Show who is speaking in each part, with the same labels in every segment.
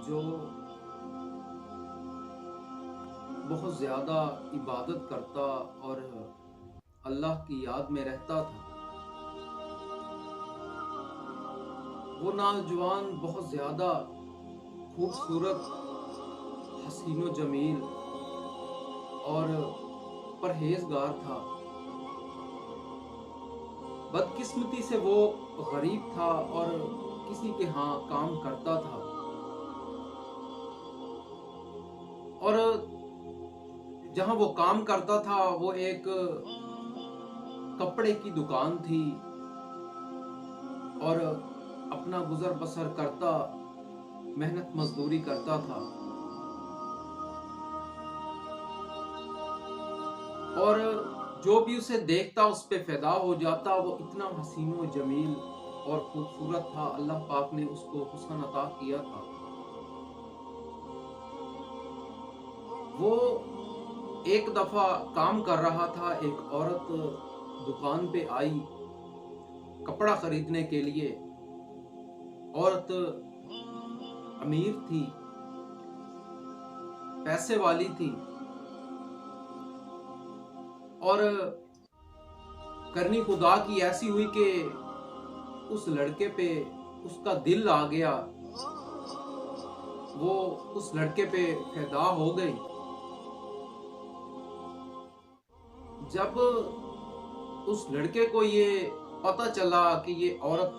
Speaker 1: जो बहुत ज़्यादा इबादत करता और अल्लाह की याद में रहता था। वो नौजवान बहुत ज़्यादा खूबसूरत, हसीनो जमील और परहेज़गार था। बदकिस्मती से वो गरीब था और किसी के यहाँ काम करता था और जहाँ वो काम करता था वो एक कपड़े की दुकान थी और अपना गुजर बसर करता, मेहनत मजदूरी करता था और जो भी उसे देखता उस पे फिदा हो जाता। वो इतना हसीनो जमील और खूबसूरत था, अल्लाह पाक ने उसको हुस्न अता किया था। वो एक दफा काम कर रहा था, एक औरत दुकान पे आई कपड़ा खरीदने के लिए। औरत अमीर थी, पैसे वाली थी और करनी खुदा की ऐसी हुई कि उस लड़के पे उसका दिल आ गया। वो उस लड़के पे फिदा हो गई। जब उस लड़के को ये पता चला कि ये औरत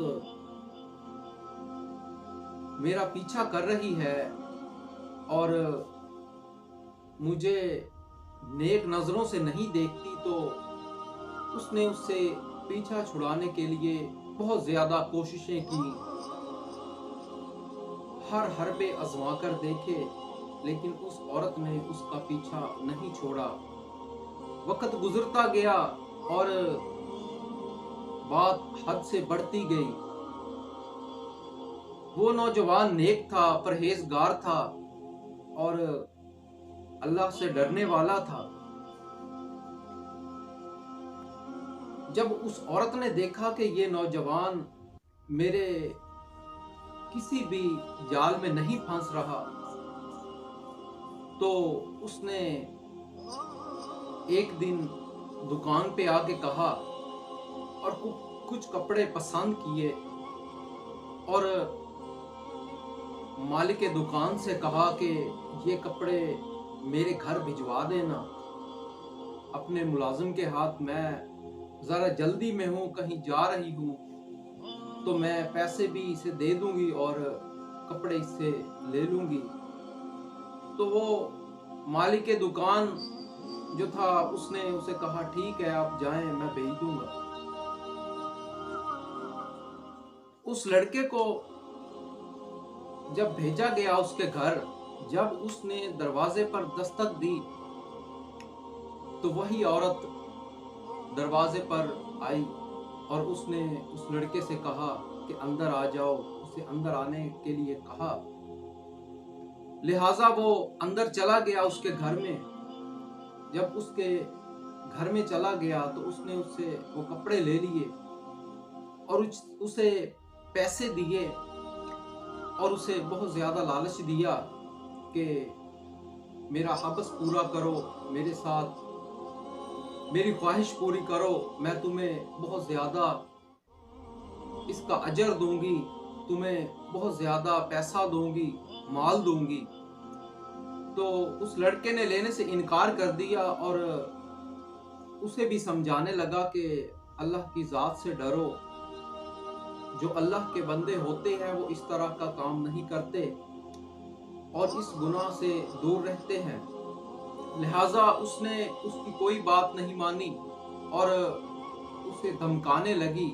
Speaker 1: मेरा पीछा कर रही है और मुझे नेक नजरों से नहीं देखती, तो उसने उससे पीछा छुड़ाने के लिए बहुत ज्यादा कोशिशें की, हर हरबे आजमा कर देखे, लेकिन उस औरत ने उसका पीछा नहीं छोड़ा। वक्त गुजरता गया और बात हद से बढ़ती गई। वो नौजवान नेक था, परहेजगार था और अल्लाह से डरने वाला था। जब उस औरत ने देखा कि ये नौजवान मेरे किसी भी जाल में नहीं फंस रहा, तो उसने एक दिन दुकान पे आके कहा और कुछ कपड़े पसंद किए और मालिक दुकान से कहा कि ये कपड़े मेरे घर भिजवा देना अपने मुलाजिम के हाथ। मैं ज़रा जल्दी में हूँ, कहीं जा रही हूँ, तो मैं पैसे भी इसे दे दूंगी और कपड़े इससे ले लूंगी। तो वो मालिक दुकान जो था उसने उसे कहा ठीक है आप जाएं, मैं भेज दूंगा। उस लड़के को जब भेजा गया उसके घर, जब उसने दरवाजे पर दस्तक दी तो वही औरत दरवाजे पर आई और उसने उस लड़के से कहा कि अंदर आ जाओ, उसे अंदर आने के लिए कहा। लिहाजा वो अंदर चला गया उसके घर में। जब उसके घर में चला गया तो उसने उससे वो कपड़े ले लिए और उसे पैसे दिए और उसे बहुत ज्यादा लालच दिया कि मेरा हब्स पूरा करो, मेरे साथ मेरी ख्वाहिश पूरी करो, मैं तुम्हें बहुत ज्यादा इसका अजर दूंगी, तुम्हें बहुत ज्यादा पैसा दूंगी, माल दूंगी। तो उस लड़के ने लेने से इनकार कर दिया और उसे भी समझाने लगा कि अल्लाह की जात से डरो, जो अल्लाह के बंदे होते हैं वो इस तरह का काम नहीं करते और इस गुनाह से दूर रहते हैं। लिहाजा उसने उसकी कोई बात नहीं मानी और उसे धमकाने लगी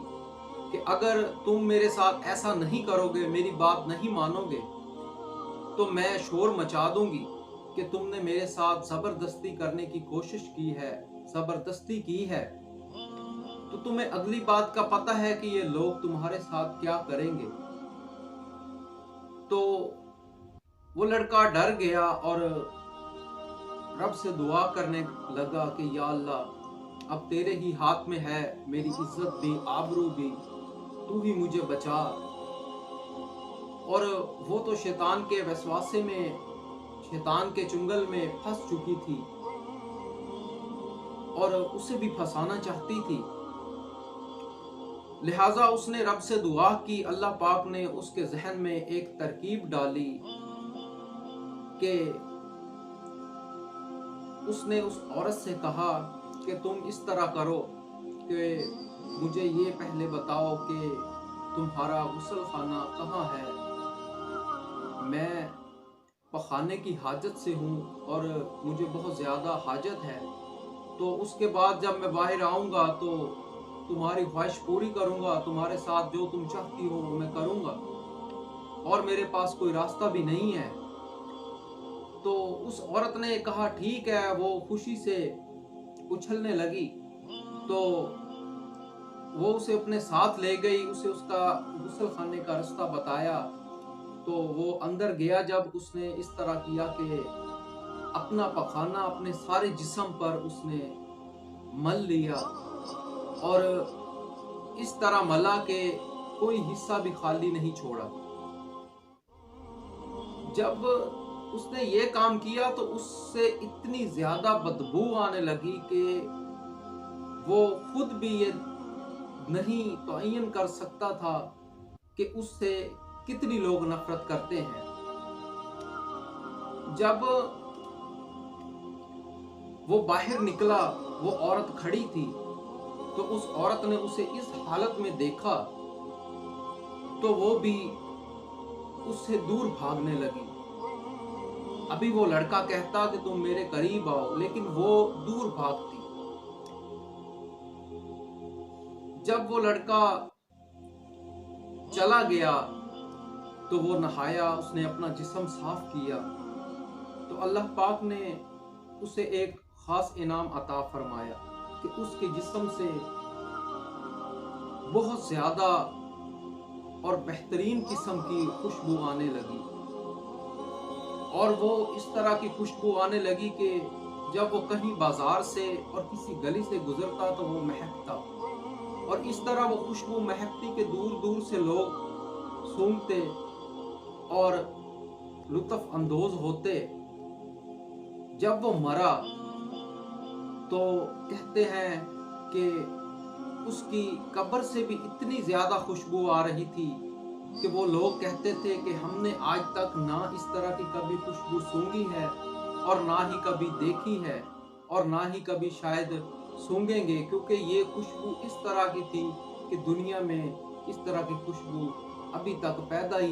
Speaker 1: कि अगर तुम मेरे साथ ऐसा नहीं करोगे, मेरी बात नहीं मानोगे, तो मैं शोर मचा दूंगी कि तुमने मेरे साथ जबरदस्ती करने की कोशिश की है, जबरदस्ती की है। तो तुम्हें अगली बात का पता है कि ये लोग तुम्हारे साथ क्या करेंगे। तो वो लड़का डर गया और रब से दुआ करने लगा कि या अल्लाह अब तेरे ही हाथ में है, मेरी इज्जत भी आबरू भी, तू ही मुझे बचा। اور وہ تو شیطان کے وسواسے میں، شیطان کے چنگل میں پھنس چکی تھی اور اسے بھی پھنسانا چاہتی تھی۔ لہٰذا اس نے رب سے دعا کی، اللہ پاک نے اس کے ذہن میں ایک ترکیب ڈالی کہ اس نے اس عورت سے کہا کہ تم اس طرح کرو کہ مجھے یہ پہلے بتاؤ کہ تمہارا غسل خانہ کہاں ہے، میں پخانے کی حاجت سے ہوں اور مجھے بہت زیادہ حاجت ہے، تو اس کے بعد جب میں باہر آؤں گا تو تمہاری خواہش پوری کروں گا، تمہارے ساتھ جو تم چاہتی ہو وہ میں کروں گا، اور میرے پاس کوئی راستہ بھی نہیں ہے۔ تو اس عورت نے کہا ٹھیک ہے، وہ خوشی سے اچھلنے لگی، تو وہ اسے اپنے ساتھ لے گئی، اسے اس کا غسل خانے کا راستہ بتایا، تو وہ اندر گیا۔ جب اس نے اس طرح کیا کہ اپنا پخانہ اپنے سارے جسم پر اس نے مل لیا، اور اس طرح ملا کہ کوئی حصہ بھی خالی نہیں چھوڑا۔ جب اس نے یہ کام کیا تو اس سے اتنی زیادہ بدبو آنے لگی کہ وہ خود بھی یہ نہیں تعین کر سکتا تھا کہ اس سے کتنی لوگ نفرت کرتے ہیں۔ جب وہ باہر نکلا، وہ عورت کھڑی تھی، تو اس عورت نے اسے اس حالت میں دیکھا تو وہ بھی اس سے دور بھاگنے لگی۔ ابھی وہ لڑکا کہتا کہ تم میرے قریب آؤ، لیکن وہ دور بھاگتی۔ جب وہ لڑکا چلا گیا تو وہ نہایا، اس نے اپنا جسم صاف کیا، تو اللہ پاک نے اسے ایک خاص انعام عطا فرمایا کہ اس کے جسم سے بہت زیادہ اور بہترین قسم کی خوشبو آنے لگی، اور وہ اس طرح کی خوشبو آنے لگی کہ جب وہ کہیں بازار سے اور کسی گلی سے گزرتا تو وہ مہکتا، اور اس طرح وہ خوشبو مہکتی کہ دور دور سے لوگ سونگتے اور لطف اندوز ہوتے۔ جب وہ مرا تو کہتے ہیں کہ اس کی قبر سے بھی اتنی زیادہ خوشبو آ رہی تھی کہ وہ لوگ کہتے تھے کہ ہم نے آج تک نہ اس طرح کی کبھی خوشبو سونگی ہے، اور نہ ہی کبھی دیکھی ہے، اور نہ ہی کبھی شاید سونگیں گے، کیونکہ یہ خوشبو اس طرح کی تھی کہ دنیا میں اس طرح کی خوشبو ابھی تک پیدا ہی